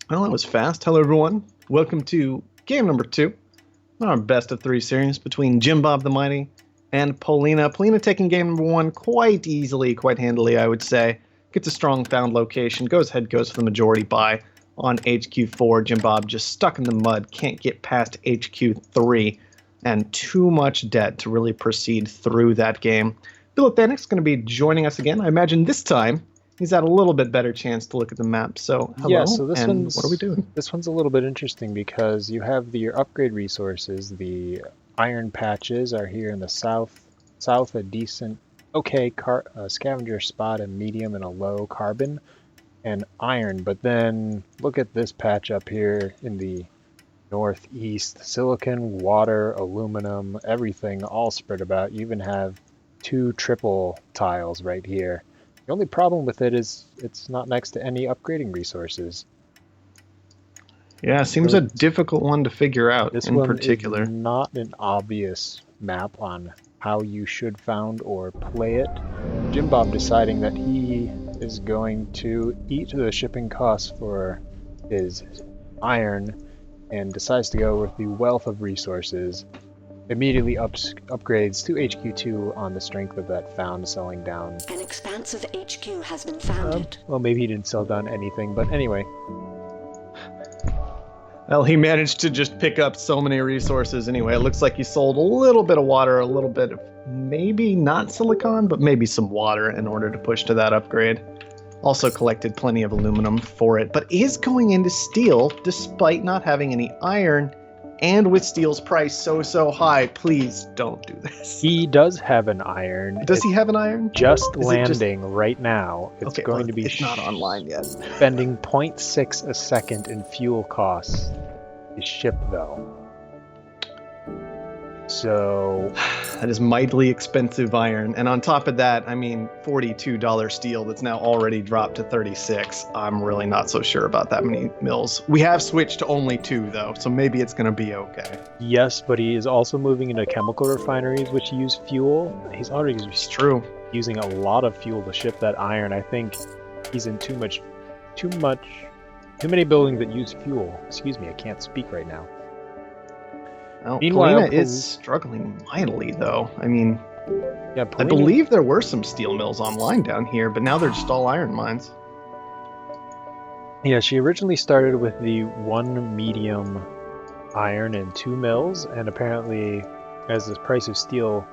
Well, that was fast. Hello, everyone. Welcome to game number 2, our best of 3 series between Jim Bob the Mighty and Pollina. Pollina taking game number 1 quite easily, quite handily, I would say. Gets a strong found location, goes for the majority buy on HQ4. Jim Bob just stuck in the mud, can't get past HQ3, and too much debt to really proceed through that game. Bill Athanic's going to be joining us again. I imagine this time he's had a little bit better chance to look at the map. So Yeah, hello, so and what are we doing? this one's a little bit interesting because you have your upgrade resources. The iron patches are here in the south a decent, okay, scavenger spot, a medium and a low carbon, and iron. But then look at this patch up here in the northeast: silicon, water, aluminum, everything all spread about. You even have 2 triple tiles right here. The only problem with it is it's not next to any upgrading resources. Yeah, seems So a difficult one to figure out this in one is particular. not an obvious map on how you should found or play it. Jim Bob deciding that he is going to eat the shipping costs for his iron and decides to go with the wealth of resources. Immediately upgrades to HQ2 on the strength of that found, selling down. An expansive HQ has been founded. Well, maybe he didn't sell down anything, but anyway. Well, he managed to just pick up so many resources anyway. It looks like he sold a little bit of water, a little bit of maybe not silicon, but maybe some water in order to push to that upgrade. Also collected plenty of aluminum for it, but is going into steel despite not having any iron. And with steel's price so high, please don't do this. He does have an iron. Does he have an iron? Just landing right now. It's okay, going to be it's not online yet. Spending 0.6 a second in fuel costs to ship though. So that is mightily expensive iron. And on top of that, I mean, $42 steel that's now already dropped to 36. I'm really not so sure about that many mills. We have switched to only 2 though, so maybe it's going to be okay. Yes, but he is also moving into chemical refineries which use fuel. He's already using a lot of fuel to ship that iron. I think he's in too many buildings that use fuel. Excuse me, I can't speak right now. Well, Meanwhile, Pollina is struggling mightily, though. I mean, yeah, I believe there were some steel mills online down here, but now they're just all iron mines. Yeah, she originally started with the 1 medium iron and 2 mills, and apparently, as the price of steel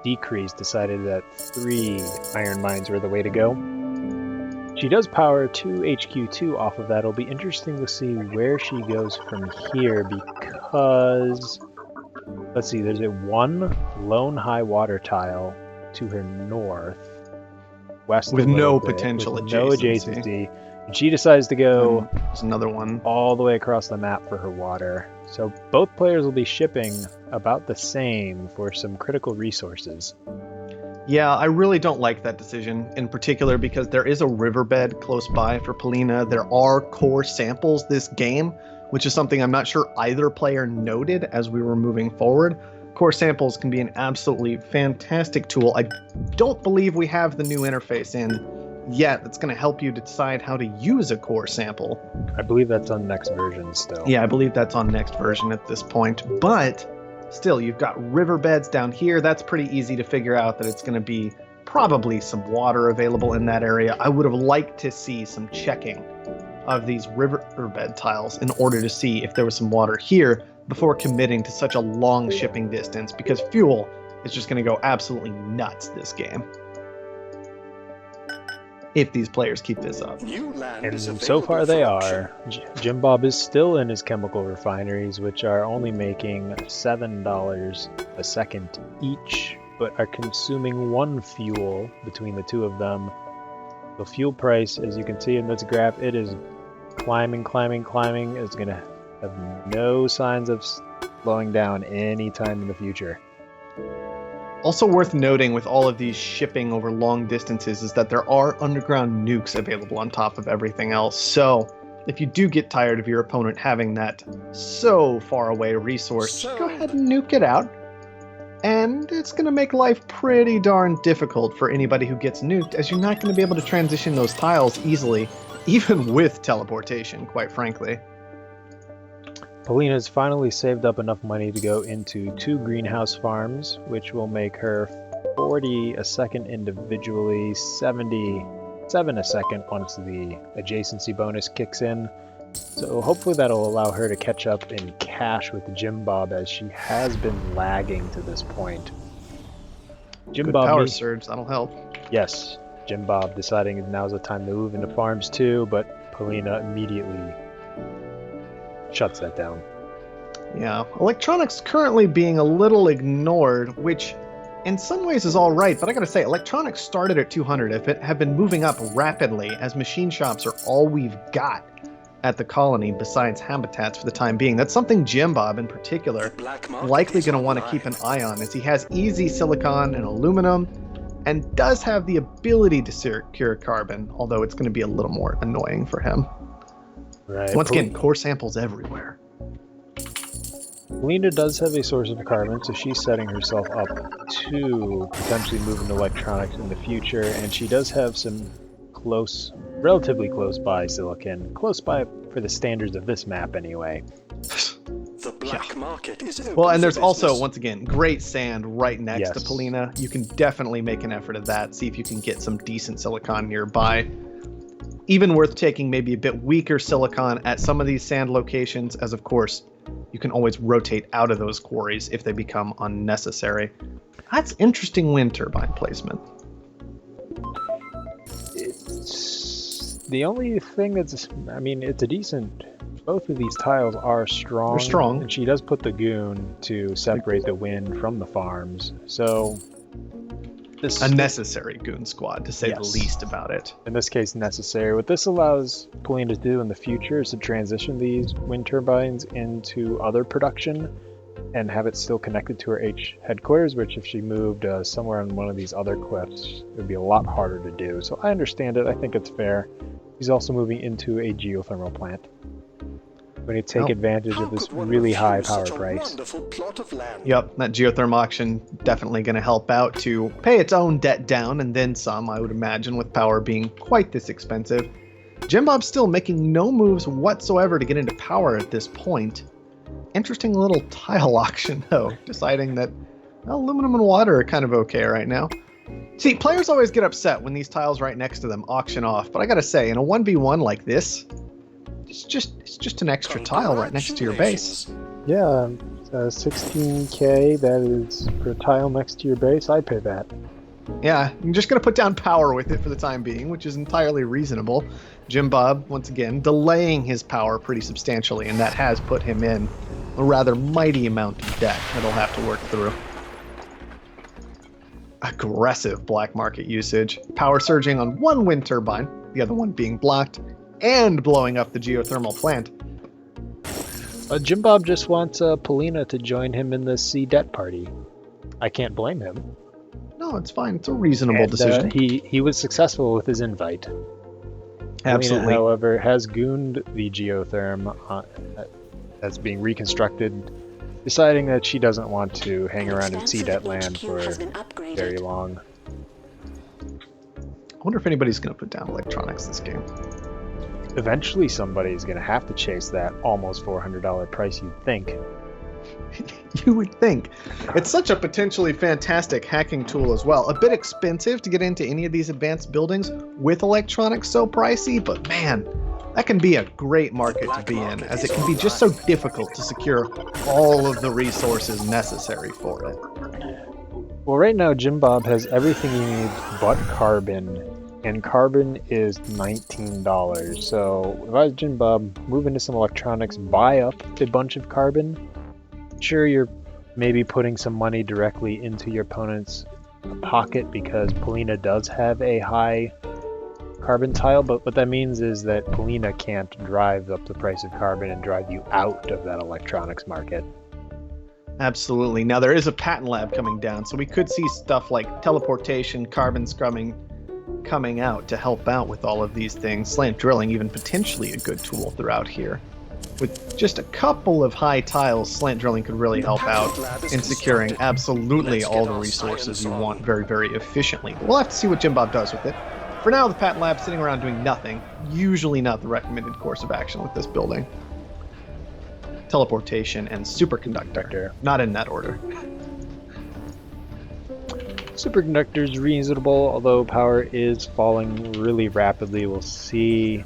decreased, decided that 3 iron mines were the way to go. She does power 2 HQ2 off of that. It'll be interesting to see where she goes from here because, let's see, there's a 1 lone high water tile to her north, west with no potential adjacency. No adjacency. And she decides to go there's another one all the way across the map for her water. So both players will be shipping about the same for some critical resources. Yeah, I really don't like that decision, in particular because there is a riverbed close by for Pollina. There are core samples this game, which is something I'm not sure either player noted as we were moving forward. Core samples can be an absolutely fantastic tool. I don't believe we have the new interface in yet that's going to help you decide how to use a core sample. I believe that's on next version still. Yeah, I believe that's on next version at this point, but still, you've got riverbeds down here. That's pretty easy to figure out that it's going to be probably some water available in that area. I would have liked to see some checking of these riverbed tiles in order to see if there was some water here before committing to such a long shipping distance, because fuel is just going to go absolutely nuts this game if these players keep this up. And so far they are. Jim Bob is still in his chemical refineries, which are only making $7 a second each, but are consuming 1 fuel between the 2 of them. The fuel price, as you can see in this graph, it is climbing. It's going to have no signs of slowing down anytime in the future. Also worth noting with all of these shipping over long distances is that there are underground nukes available on top of everything else. So if you do get tired of your opponent having that so far away resource, go ahead and nuke it out. And it's going to make life pretty darn difficult for anybody who gets nuked, as you're not going to be able to transition those tiles easily even with teleportation, quite frankly. Polina's finally saved up enough money to go into 2 greenhouse farms, which will make her 40 a second individually, 77 a second once the adjacency bonus kicks in. So hopefully that'll allow her to catch up in cash with Jim Bob, as she has been lagging to this point. Jim Good Bob power surge, that'll help. Yes, Jim Bob deciding now's the time to move into farms too, but Pollina immediately shuts that down. Yeah, electronics currently being a little ignored, which in some ways is all right, but I gotta say, electronics started at 200 if it have been moving up rapidly, as machine shops are all we've got at the colony besides habitats for the time being. That's something Jim Bob in particular likely going to want to keep an eye on, as he has easy silicon and aluminum and does have the ability to secure carbon, although it's going to be a little more annoying for him. Right. Once again, core samples everywhere. Pollina does have a source of carbon, so she's setting herself up to potentially move into electronics in the future, and she does have some relatively close by silicon, close by for the standards of this map anyway. The black market is open Well, and there's for also, business. once again, great sand right next to Yes. Pollina. You can definitely make an effort of that, see if you can get some decent silicon nearby. Even worth taking maybe a bit weaker silicon at some of these sand locations, as of course, you can always rotate out of those quarries if they become unnecessary. That's interesting wind turbine placement. The only thing that's, I mean, it's a decent, both of these tiles are strong. They're strong. And she does put the goon to separate the wind from the farms. So, this A necessary goon squad, to say the Yes. least about it. in this case necessary. What this allows Pollina to do in the future is to transition these wind turbines into other production and have it still connected to her H headquarters, which if she moved somewhere on one of these other cliffs, it would be a lot harder to do. So I understand it. I think it's fair. She's also moving into a geothermal plant. We're going to take Oh. advantage How of this could one really refuse high power such a price. wonderful plot of land? Yep, that geothermal auction definitely going to help out to pay its own debt down, and then some, I would imagine, with power being quite this expensive. Jim Bob's still making no moves whatsoever to get into power at this point. Interesting little tile auction, though, deciding that well, aluminum and water are kind of okay right now. See, players always get upset when these tiles right next to them auction off, but I gotta say, in a 1v1 like this, it's just an extra tile right next to your base. Yeah, 16k, that is for a tile next to your base. I'd pay that. Yeah, I'm just going to put down power with it for the time being, which is entirely reasonable. Jim Bob, once again, delaying his power pretty substantially, and that has put him in a rather mighty amount of debt that he'll have to work through. Aggressive black market usage. Power surging on one wind turbine, the other one being blocked, and blowing up the geothermal plant. Jim Bob just wants Pollina to join him in the sea debt party. I can't blame him. No, it's fine. It's a reasonable And, decision. he was successful with his invite. Absolutely. Pollina, however, has gooned the geotherm that's being reconstructed, deciding that she doesn't want to hang around in sea debt land for very long. I wonder if anybody's going to put down electronics this game. Eventually somebody's going to have to chase that almost $400 price, you'd think. You would think. It's such a potentially fantastic hacking tool as well. A bit expensive to get into any of these advanced buildings with electronics so pricey, but man, that can be a great market to be in, as it can be just so difficult to secure all of the resources necessary for it. Well, right now Jim Bob has everything he needs but carbon, and carbon is $19. So if I was Jim Bob, move into some electronics, buy up a bunch of carbon. Sure, you're maybe putting some money directly into your opponent's pocket because Pollina does have a high carbon tile, but what that means is that Pollina can't drive up the price of carbon and drive you out of that electronics market. Absolutely. Now, there is a patent lab coming down, so we could see stuff like teleportation, carbon scrumming coming out to help out with all of these things. Slant drilling, even potentially a good tool throughout here. With just a couple of high tiles, slant drilling could really help out in securing absolutely all the resources you want very, very efficiently. But we'll have to see what Jim Bob does with it. For now, the patent lab's sitting around doing nothing. Usually not the recommended course of action with this building. Teleportation and superconductor. Not in that order. Superconductor is reasonable, although power is falling really rapidly. We'll see.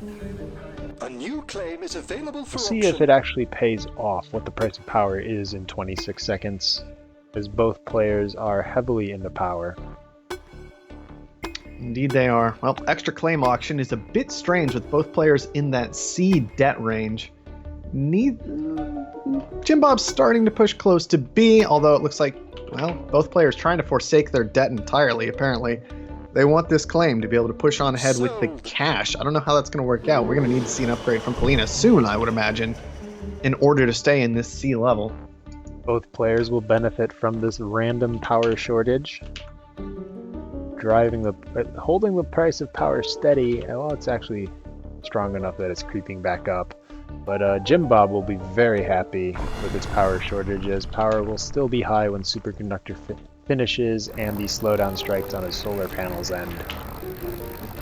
A new claim is available for See auction. if it actually pays off, what the price of power is in 26 seconds, as both players are heavily into power. Indeed they are. Well, extra claim auction is a bit strange with both players in that C debt range. Jim Bob's starting to push close to B, although it looks like, well, both players trying to forsake their debt entirely, apparently. They want this claim to be able to push on ahead with the cash. I don't know how that's going to work out. We're going to need to see an upgrade from Pollina soon, I would imagine, in order to stay in this C level. Both players will benefit from this random power shortage. Holding the price of power steady. Well, it's actually strong enough that it's creeping back up. But Jim Bob will be very happy with its power shortage, as power will still be high when superconductor finishes and the slowdown strikes on his solar panels end.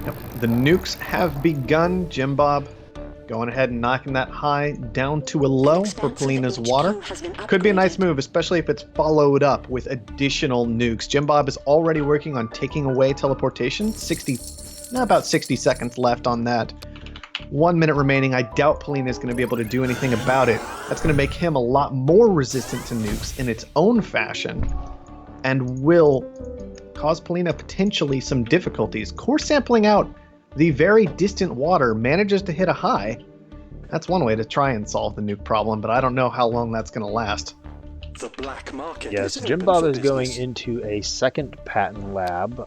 Yep. The nukes have begun. Jim Bob going ahead and knocking that high down to a low for Pollina's water. Could be a nice move, especially if it's followed up with additional nukes. Jim Bob is already working on taking away teleportation. About 60 seconds left on that. 1 minute remaining. I doubt Pollina is going to be able to do anything about it. That's going to make him a lot more resistant to nukes in its own fashion, and will cause Pollina potentially some difficulties. Core sampling out the very distant water manages to hit a high. That's one way to try and solve the nuke problem, but I don't know how long that's going to last. The black market Yes, is Jim open Bob for is going business. into a second patent lab.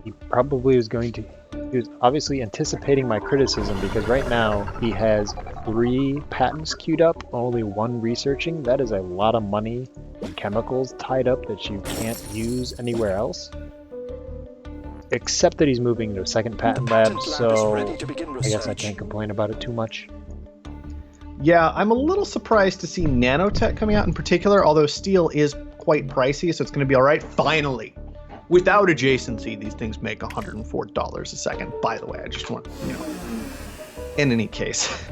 He probably was going to... He was obviously anticipating my criticism, because right now he has 3 patents queued up, only 1 researching. That is a lot of money and chemicals tied up that you can't use anywhere else. Except that he's moving to a second patent lab, Patent lab is so ready to begin I guess I research. can't complain about it too much. Yeah, I'm a little surprised to see nanotech coming out in particular, although steel is quite pricey, so it's going to be all right. Finally, without adjacency, these things make $104 a second. By the way, I just want, in any case.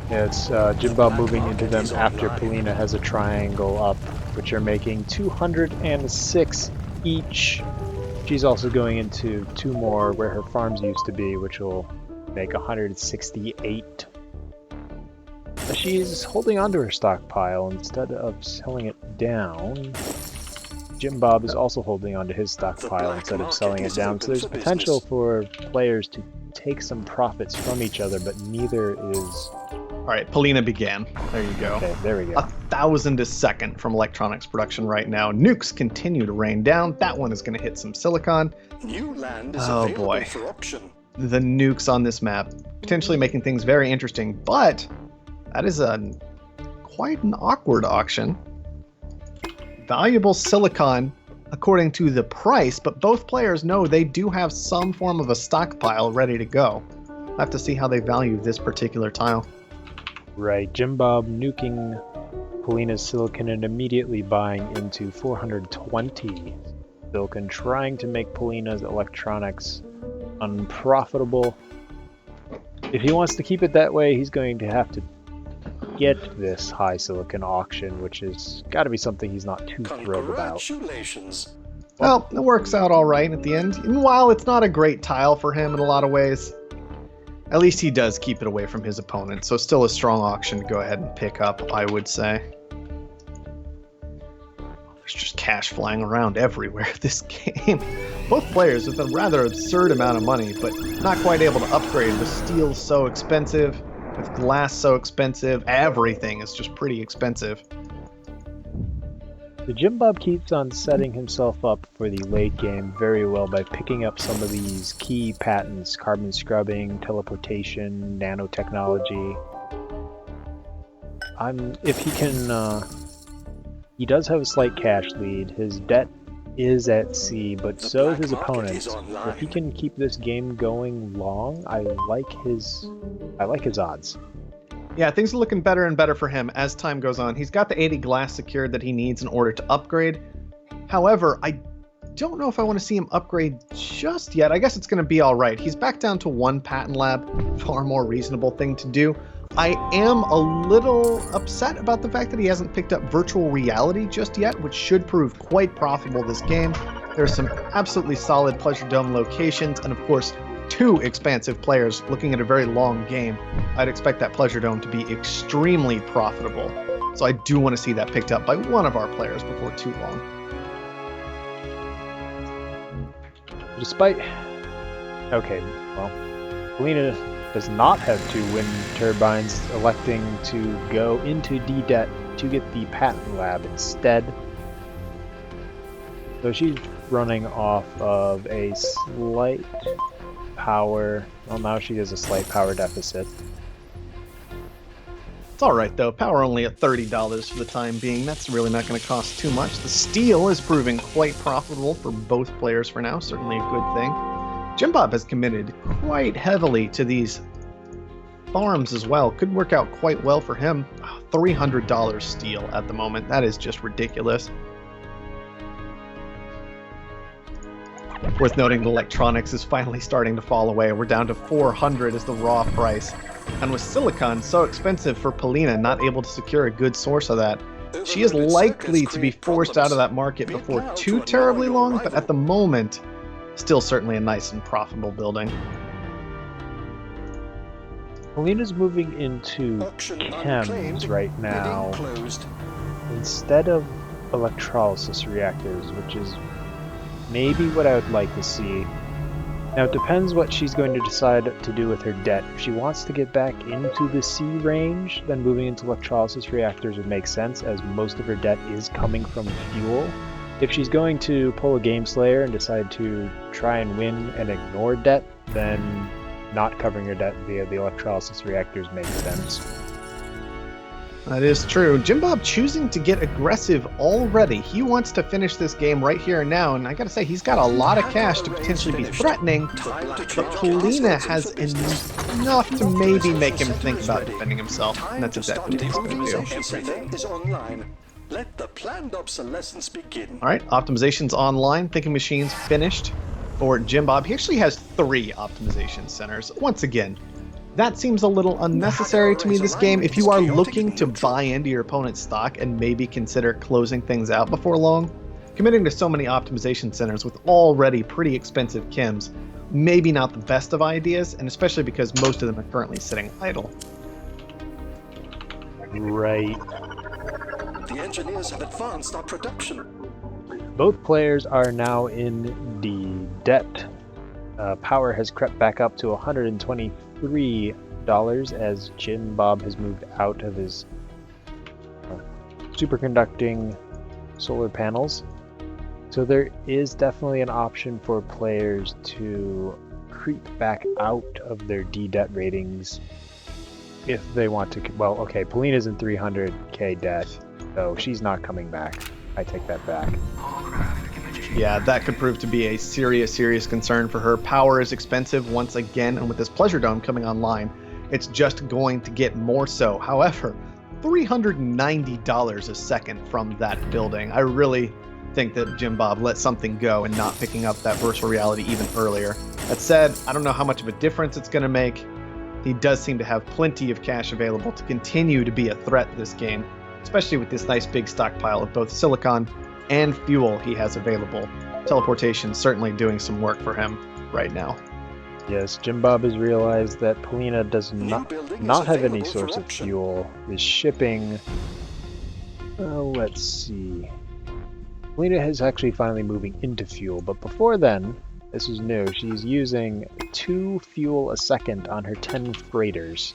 Yeah, it's Jim Bob moving into them after Pollina has a triangle up, which are making 206 each. She's also going into 2 more where her farms used to be, which will make 168. She's holding onto her stockpile instead of selling it down. Jim Bob is also holding onto his stockpile instead of selling it down, so there's potential for players to take some profits from each other, but neither is... All right, Pollina began. There you go. Okay, there we go. 1,000 a second from electronics production right now. Nukes continue to rain down. That one is going to hit some silicon. New land is Oh, available boy. for auction. The nukes on this map potentially making things very interesting, but that is quite an awkward auction. Valuable silicon according to the price, but both players know they do have some form of a stockpile ready to go. I'll have to see how they value this particular tile. Right, Jim Bob nuking Pollina's silicon and immediately buying into 420 silicon, trying to make Pollina's electronics unprofitable. If he wants to keep it that way, he's going to have to get this high silicon auction, which has got to be something he's not too thrilled about. Congratulations. Well, it works out all right at the end. And while it's not a great tile for him in a lot of ways, at least he does keep it away from his opponent. So still a strong auction to go ahead and pick up, I would say. There's just cash flying around everywhere this game. Both players with a rather absurd amount of money, but not quite able to upgrade with steel so expensive, with glass so expensive. Everything is just pretty expensive. The Jim Bob keeps on setting himself up for the late game very well by picking up some of these key patents: carbon scrubbing, teleportation, nanotechnology. If he can, he does have a slight cash lead. His debt is at C, but so is his opponents. If he can keep this game going long, I like his odds. Yeah, things are looking better and better for him as time goes on. He's got the 80 glass secured that he needs in order to upgrade. However, I don't know if I want to see him upgrade just yet. I guess it's going to be all right. He's back down to 1 patent lab, far more reasonable thing to do. I am a little upset about the fact that he hasn't picked up virtual reality just yet, which should prove quite profitable this game. There's some absolutely solid Pleasure Dome locations, and of course, 2 expansive players looking at a very long game. I'd expect that Pleasure Dome to be extremely profitable. So I do want to see that picked up by one of our players before too long. Despite... Okay, well, Pollina does not have 2 wind turbines, electing to go into D-debt to get the patent lab instead. So she's running off of a slight power... Well, now she has a slight power deficit. It's alright though, power only at $30 for the time being. That's really not going to cost too much. The steel is proving quite profitable for both players for now, certainly a good thing. Jim Bob has committed quite heavily to these farms as well. Could work out quite well for him. $300 steel at the moment. That is just ridiculous. Worth noting, the electronics is finally starting to fall away. We're down to $400 as the raw price. And with silicon so expensive for Pollina, not able to secure a good source of that, she is likely to be forced out of that market before too terribly long, but at the moment, still certainly a nice and profitable building. Pollina's moving into chems right now instead of electrolysis reactors, which is maybe what I would like to see. Now it depends what she's going to decide to do with her debt. If she wants to get back into the C range, then moving into electrolysis reactors would make sense, as most of her debt is coming from fuel. If she's going to pull a Game Slayer and decide to try and win and ignore debt, then not covering her debt via the electrolysis reactors makes sense. That is true. Jim Bob choosing to get aggressive already. He wants to finish this game right here and now, and I gotta say, he's got a lot of cash to potentially be threatening, but Pollina has enough to maybe make him think about defending himself, and that's exactly what he's going to do. Everything is online. Let the planned obsolescence begin. Alright, optimization's online. Thinking Machines finished for Jim Bob. He actually has 3 optimization centers. Once again, that seems a little unnecessary to me this game. If you are looking to buy into your opponent's stock and maybe consider closing things out before long, committing to so many optimization centers with already pretty expensive chems, maybe not the best of ideas, and especially because most of them are currently sitting idle. Right. The engineers have advanced our production. Both players are now in the debt. Power has crept back up to $123 as Jim Bob has moved out of his superconducting solar panels. So there is definitely an option for players to creep back out of their D-debt ratings if they want to. Well, okay, Pollina's in 300k debt, so she's not coming back. I take that back. Yeah, that could prove to be a serious concern for her. Power is expensive once again, and with this Pleasure Dome coming online, it's just going to get more so. However, $390 a second from that building. I really think that Jim Bob let something go and not picking up that virtual reality even earlier. That said, I don't know how much of a difference it's going to make. He does seem to have plenty of cash available to continue to be a threat this game, especially with this nice big stockpile of both silicon and fuel he has available. Teleportation certainly doing some work for him right now. Yes, Jim Bob has realized that Pollina does not have any source of fuel. Is shipping... let's see. Pollina is actually finally moving into fuel, but before then, this is new, she's using 2 fuel a second on her 10 freighters.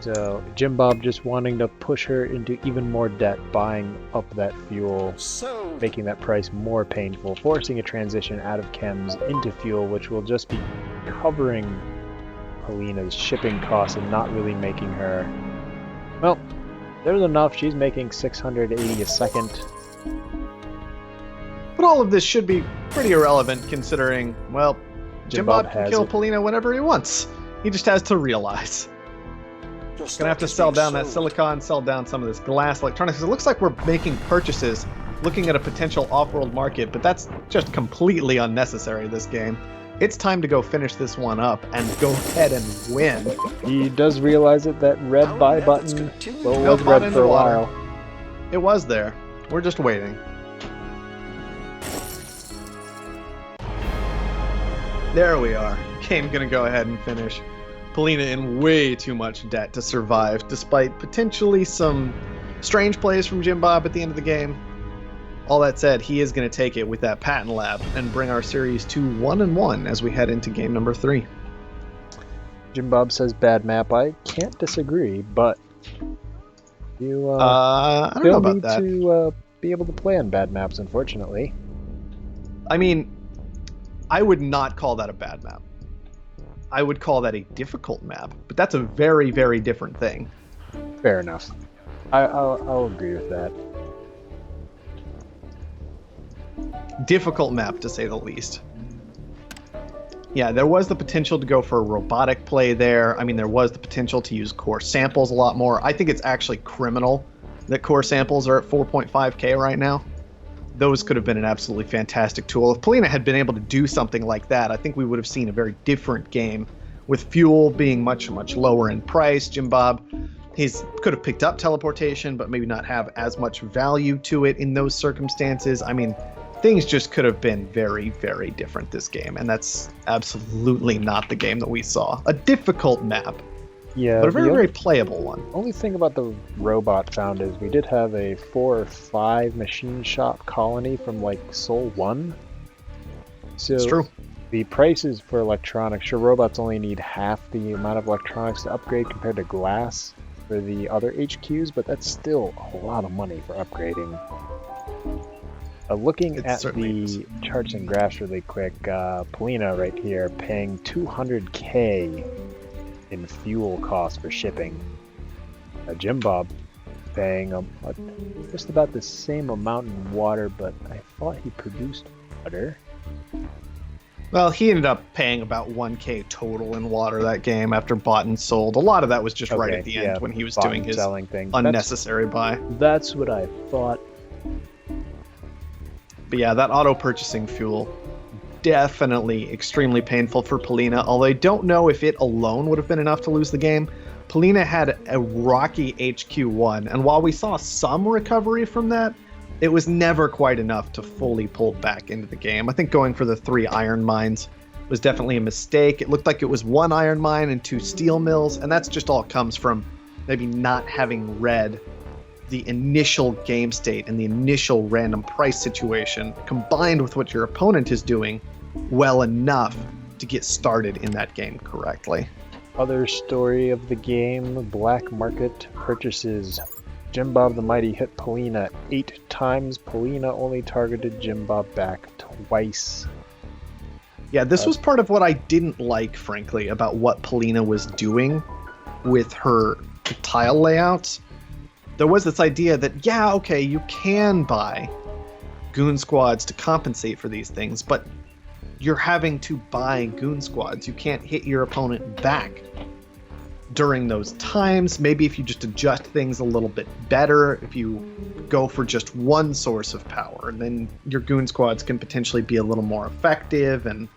So Jim Bob just wanting to push her into even more debt, buying up that fuel, making that price more painful, forcing a transition out of chems into fuel, which will just be covering Pollina's shipping costs and not really making her... Well, there's enough. She's making 680 a second. But all of this should be pretty irrelevant considering, well, Jim Bob can kill Pollina whenever he wants. He just has to realize. Gonna have to sell down that silicon, sell down some of this glass electronics. It looks like we're making purchases looking at a potential off-world market, but that's just completely unnecessary this game. It's time to go finish this one up and go ahead and win. He does realize it, that red Our buy methods button, continue well, it No, was bought red in for the a water. while. It was there. We're just waiting. There we are. Game gonna go ahead and finish. Pollina in way too much debt to survive, despite potentially some strange plays from Jim Bob at the end of the game. All that said, he is going to take it with that patent lab and bring our series to 1-1 as we head into game number 3. Jim Bob says bad map. I can't disagree, but you I don't know still about need that. to be able to play on bad maps, unfortunately. I mean, I would not call that a bad map. I would call that a difficult map, but that's a very, very different thing. Fair enough. I'll agree with that. Difficult map, to say the least. Yeah, there was the potential to go for a robotic play there. I mean, there was the potential to use core samples a lot more. I think it's actually criminal that core samples are at 4.5k right now. Those could have been an absolutely fantastic tool. If Pollina had been able to do something like that, I think we would have seen a very different game, with fuel being much, much lower in price. Jim Bob, could have picked up teleportation, but maybe not have as much value to it in those circumstances. I mean, things just could have been very, very different this game, and that's absolutely not the game that we saw. A difficult map, Yeah, but a very, the very playable one. only thing about the robot found is we did have a 4 or 5 machine shop colony from like Sol 1. So It's true. the prices for electronics, sure, robots only need half the amount of electronics to upgrade compared to glass for the other HQs, but that's still a lot of money for upgrading. Looking It at certainly is. the charts and graphs really quick, Pollina right here paying 200k in fuel costs for shipping. Jim Bob paying just about the same amount in water, but I thought he produced water. Well, he ended up paying about 1k total in water that game after bought and sold. A lot of that was just right Okay, at the yeah, end when he was bought doing and his selling thing. unnecessary buy. That's what I thought. But yeah, that auto purchasing fuel, definitely extremely painful for Pollina, although I don't know if it alone would have been enough to lose the game. Pollina had a rocky HQ1, and while we saw some recovery from that, it was never quite enough to fully pull back into the game. I think going for the 3 iron mines was definitely a mistake. It looked like it was 1 iron mine and 2 steel mills, and that's just all comes from maybe not having read the initial game state and the initial random price situation combined with what your opponent is doing well enough to get started in that game correctly. Other story of the game, black market purchases. Jim Bob the Mighty hit Pollina 8 times. Pollina only targeted Jim Bob back twice. Yeah, this was part of what I didn't like, frankly, about what Pollina was doing with her tile layouts. There was this idea that, yeah, okay, you can buy goon squads to compensate for these things, but you're having to buy goon squads. You can't hit your opponent back during those times. Maybe if you just adjust things a little bit better, if you go for just one source of power, then your goon squads can potentially be a little more effective and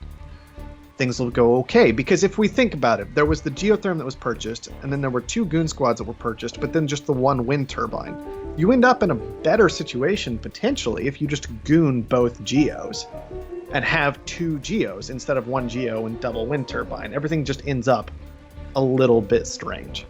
things will go okay. Because if we think about it, there was the geotherm that was purchased, and then there were 2 goon squads that were purchased, but then just the 1 wind turbine. You end up in a better situation potentially if you just goon both geos and have 2 geos instead of 1 geo and double wind turbine. Everything just ends up a little bit strange.